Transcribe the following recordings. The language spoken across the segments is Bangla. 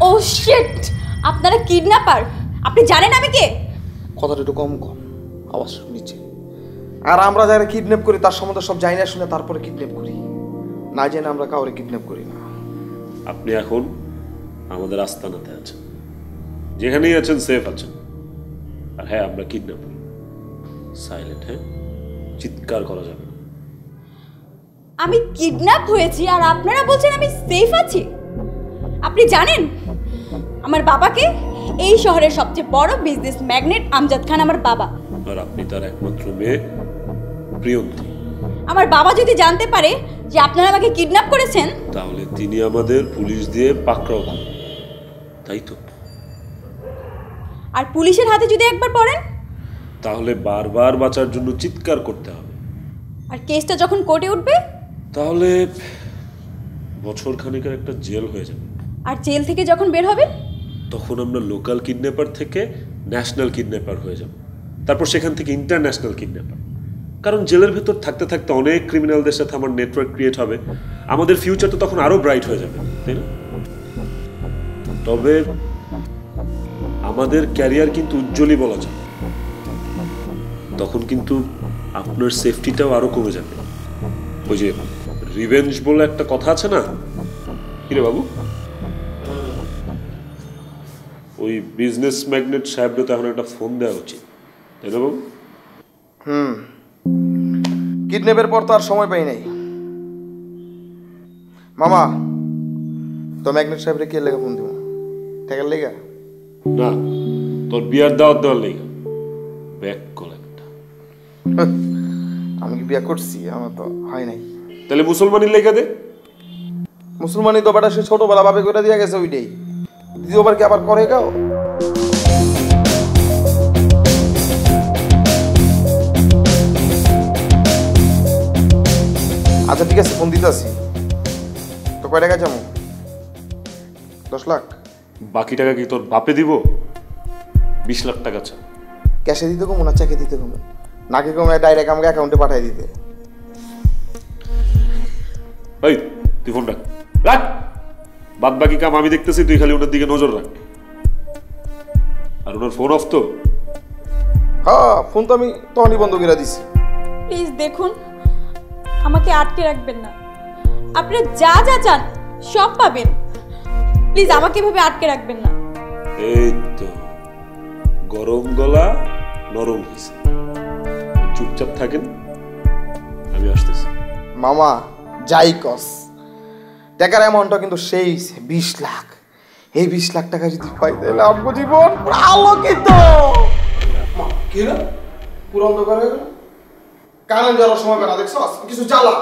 ও শিট, আপনারা কিডন্যাপার। আপনি জানেন আমি কে? কথাটা একটু কম কম, আওয়াজ নিচে। আর আমরা যারা কিডন্যাপ করি তার সম্বন্ধে সব জানি না শুনে তারপরে কিডন্যাপ করি, না জেনে আমরা কাউরে কিডন্যাপ করি না। আপনি এখন আমাদের আস্তানাতে আছেন, যেখানেই আছেন সেফ আছেন। আর হ্যাঁ, আমরা কিডন্যাপ করি, সাইলেন্ট। হ্যাঁ, চিৎকার করা যাবে না। আমি কিডন্যাপ হয়েছি আর আপনারা বলছেন আমি সেফ আছি? আপনি জানেন আমার বাবাকে? এই শহরের সবচেয়ে বড় বিজনেস ম্যাগনেট আমজাদ খান আমার বাবা। আর আপনি তার একমাত্র মেয়ে প্রিয়ন্তী। আমার বাবা যদি জানতে পারে যে আপনারা আমাকে কিডন্যাপ করেছেন, তাহলে তিনি আমাদের পুলিশ দিয়ে পাকড়াও করবেন, তাই তো? আর পুলিশের হাতে যদি একবার পড়েন, তাহলে বারবার বাঁচার জন্য চিৎকার করতে হবে। আর কেসটা যখন কোর্টে উঠবে, তাহলে বছর খানেকের একটা জেল হয়ে যাবে। আর জেল থেকে যখন বের হবে, তখন আমরা লোকাল কিডন্যাপার থেকে ন্যাশনাল কিডন্যাপার হয়ে যাব, তারপর সেখান থেকে ইন্টারন্যাশনাল কিডন্যাপার। কারণ জেলের ভেতর থাকতে থাকতে অনেক ক্রিমিনালদের সাথে আমার নেটওয়ার্ক ক্রিয়েট হবে, আমাদের ফিউচার তো তখন আরো ব্রাইট হয়ে যাবে, তাই না? তবে আমাদের ক্যারিয়ার কিন্তু উজ্জ্বলই বলা যায়। তখন কিন্তু আপনার সেফটিটাও আরো কমে যাবে। ওই যে রিভেঞ্জ বলে একটা কথা আছে না, কিরে বাবু? ওই বিজনেস ম্যাগনেট সাহেবরা তো এখন একটা ফোন দেওয়া উচিত, তাই না বাবু? কিডন্যাপের পর তো আর সময় পাই নাই। মামা, তো ম্যাগনেট সাহেবরে কে লেগে ফোন দিব? টাকার লেগা? না, তোর বিয়ার দাওয়াত দেওয়ার লেগে। ব্যাক কল একটা। আমি কি বিয়া করছি? আমার তো হয় নাই। তাহলে মুসলমানের লেগে দে। মুসলমানি তো বেটা সে ছোটবেলা ভাবে করে দিয়া গেছে, ওইটাই দ্বিতীয়বার কি আবার করে গাও? আচ্ছা ঠিক আছে, ফোন দিতে আসি। তো কয় টাকা যাবো? 10 লাখ। বাকি টাকা কি তোর বাপে দিব? 20 লাখ টাকা চা। ক্যাশে দিতে কমো না চেকে দিতে কমো? নাকি কমে ডাইরেক্ট আমাকে অ্যাকাউন্টে পাঠিয়ে দিতে? এই তুই ফোন রাখ, রাখ। বাদ বাকি কাম আমি দেখতেছি, তুই খালি ওনার দিকে নজর রাখ। আর ওনার ফোন অফ তো? হ্যাঁ, ফোন তো আমি তখনই বন্ধ করে দিছি। প্লিজ দেখুন, আমাকে আটকে রাখবেন না। আপনারা যা যা চান সব পাবেন। প্লিজ আমাকে এভাবে আটকে রাখবেন না। এই তো গরম গলা নরম হয়েছে, চুপচাপ থাকেন, আমি আসতেছি। মামা যাই কস, টাকার অ্যামাউন্টটা কিন্তু সেই 20 লাখ। এই 20 লাখ টাকা যদি পাই তাহলে আমার জীবন পুরো আলোকিত। কি রে, পুরো অন্ধকার হয়ে গেল। কানে যাওয়ার সময় বেলা দেখছো কিছু জ্বালা।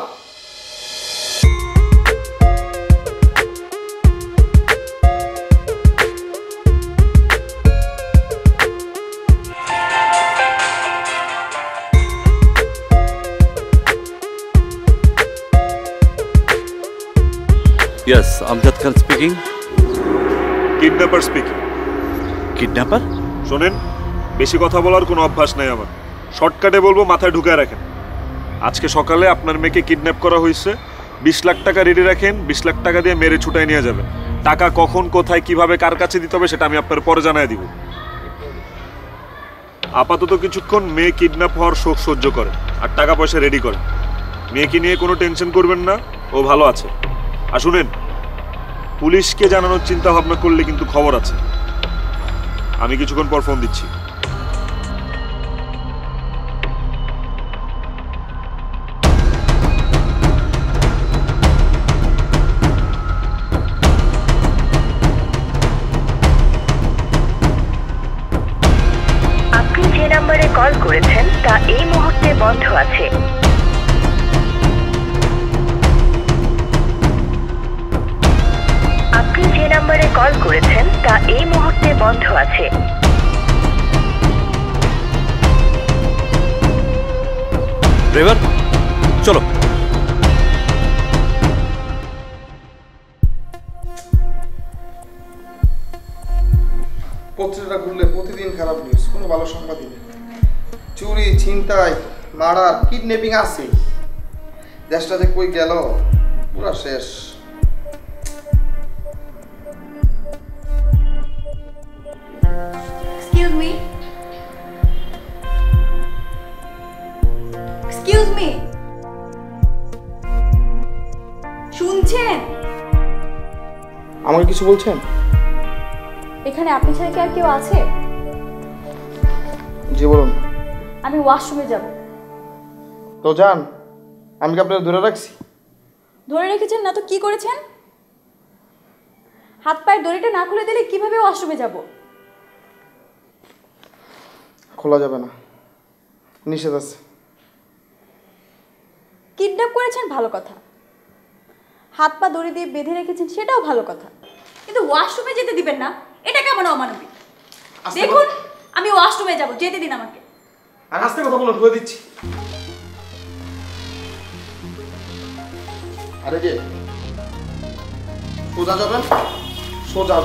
Yes, Amjad Khan speaking. Kidnapper speaking. Kidnapper? শোনেন, বেশি কথা বলার কোনো অভ্যাস নাই আমার। শর্টকাটে বলবো, মাথায় ঢুকায় রাখেন। আজকে সকালে আপনার মেয়েকে কিডন্যাপ করা হয়েছে। 20 লাখ টাকা রেডি রাখেন, 20 লাখ টাকা দিয়ে মেরে ছুটাই নিয়ে যাবেন। টাকা কখন, কোথায়, কিভাবে, কার কাছে দিতে হবে সেটা আমি আপনার পরে জানাই দিব। আপাতত কিছুক্ষণ মেয়ে কিডন্যাপ হওয়ার শোক সহ্য করেন আর টাকা পয়সা রেডি করেন। মেয়েকে নিয়ে কোনো টেনশন করবেন না, ও ভালো আছে। আর শুনেন, পুলিশকে জানানোর চিন্তা ভাবনা করলে কিন্তু খবর আছে। আমি কিছুক্ষণ পর ফোন দিচ্ছি। আপনি যে নম্বরে কল করেছেন তা এই মুহূর্তে বন্ধ আছে। আপনি যে নম্বরে কল করেছেন তা এই মুহূর্তে বন্ধ আছে। ড্রাইভার, চলো। পত্রিকা খুললে প্রতিদিন খারাপ নিউজ, কোনো ভালো সংবাদই নেই। চুরি, ছিনতাই, মার্ডার, কিডন্যাপিং আছে। দেশটা যে কই গেল, পুরা শেষ। আমাকে কিছু বলছেন? এখানে আপনি ছাড়া কি আর কেউ আছে? জি বলুন। আমি ওয়াশরুমে যাব। তো যান, আমি কি আপনাকে ধরে রাখছি? ধরে রেখেছেন না তো কি করেছেন? হাত পায়ের দড়িটা না খুলে দিলে কিভাবে ওয়াশরুমে যাব? খোলা যাবে না, নিষেধ আছে। কিডন্যাপ করেছেন ভালো কথা, হাত পা দড়ি দিয়ে বেঁধে রেখেছেন সেটাও ভালো কথা, কিন্তু ওয়াশরুমে যেতে দিবেন না, এটা কেমন অমানবিক? দেখুন আমি ওয়াশরুমে যাব, যেতে দিন আমাকে। আর আস্তে কথা বলুন, ধুয়ে দিচ্ছি। আরে যে সোজা যাবেন, সোজা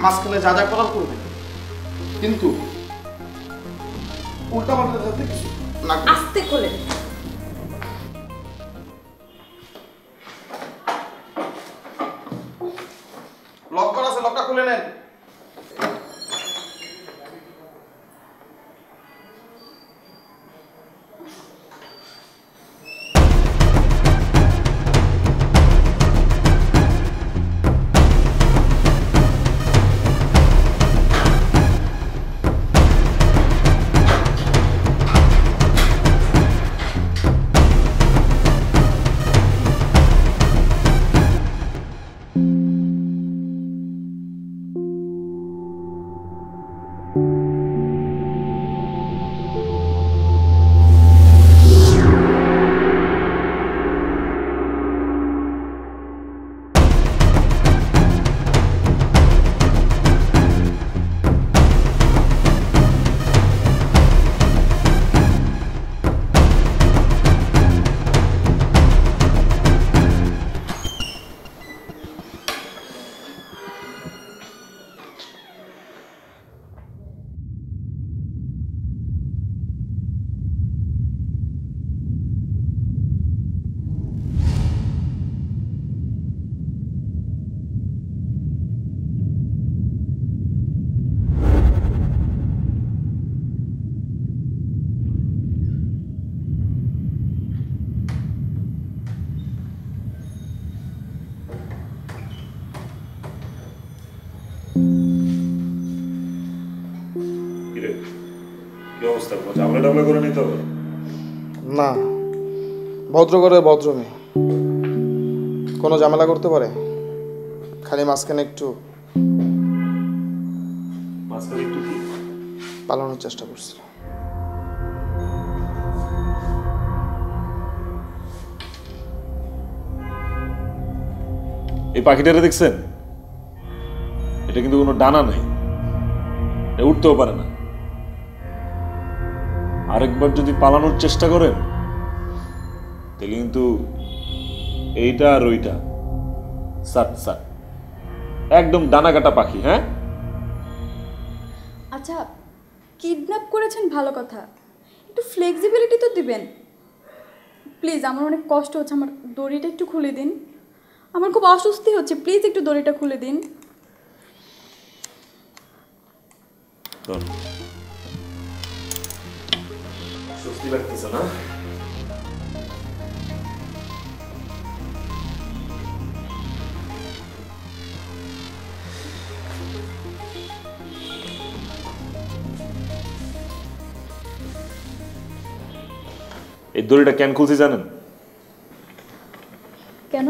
মাঝখানে যা যা করার করবেন, কিন্তু উল্টা পাল্টা যাতে কিছু না। আস্তে খোলে। লক করা আছে, লকটা খুলে নেন। কি অবস্থা? ঝামেলা টামলা করে নিতে হবে না, ভদ্র করে ভদ্র মেয়ে কোনো ঝামেলা করতে পারে? খালি মাঝখানে একটু কি পালানোর চেষ্টা করছিল। এই পাখিটারে দেখছেন? এটা কিন্তু কোনো ডানা নাই, এটা উঠতেও পারে না। আরেকবার যদি পালানোর চেষ্টা করেন তাহলে কিন্তু এইটা আর ওইটা সাট সাট, একদম ডানা কাটা পাখি। হ্যাঁ আচ্ছা, কিডন্যাপ করেছেন ভালো কথা, একটু ফ্লেক্সিবিলিটি তো দিবেন প্লিজ। আমার অনেক কষ্ট হচ্ছে, আমার দড়িটা একটু খুলে দিন। আমার খুব অস্বস্তি হচ্ছে, প্লিজ একটু দড়িটা খুলে দিন। স্বস্তি লাগতেছে না? এই দড়িটা কেন খুলছি জানেন? কেন?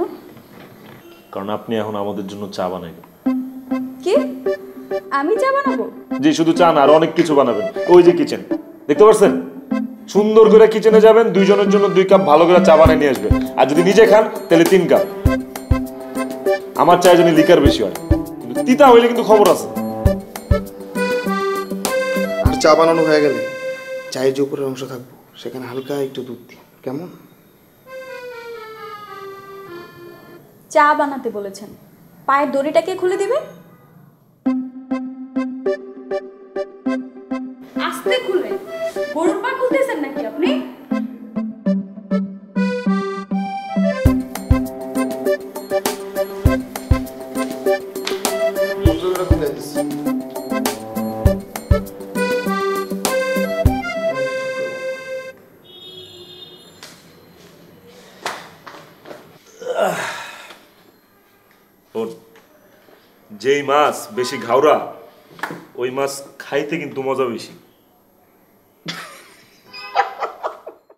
কারণ আপনি এখন আমাদের জন্য চা বানাবেন। কি? আমি চা বানাবো? জি, শুধু চা না, আর অনেক কিছু বানাবেন। ওই যে কিচেন দেখতে পাচ্ছেন, সুন্দর করে কিচেনে যাবেন, দুইজনের জন্য 2 কাপ ভালো করে চা বানিয়ে নিয়ে আসবেন। আর যদি নিজে খান তাহলে 3 কাপ। আমার চায় যেন লিকার বেশি হয়, কিন্তু তিতা হইলে কিন্তু খবর আছে। আর চা বানানো হয়ে গেলে চায়ের যে উপরের অংশ থাকবো সেখানে হালকা একটু দুধ দিন, কেমন? চা বানাতে বলেছেন, পায়ের দড়িটাকে খুলে দিবে? আস্তে খুলে। গরুর পা খুলতেছেন নাকি আপনি? ওর যেই মাছ বেশি ঘাওড়া ওই মাছ খাইতে কিন্তু মজা বেশি।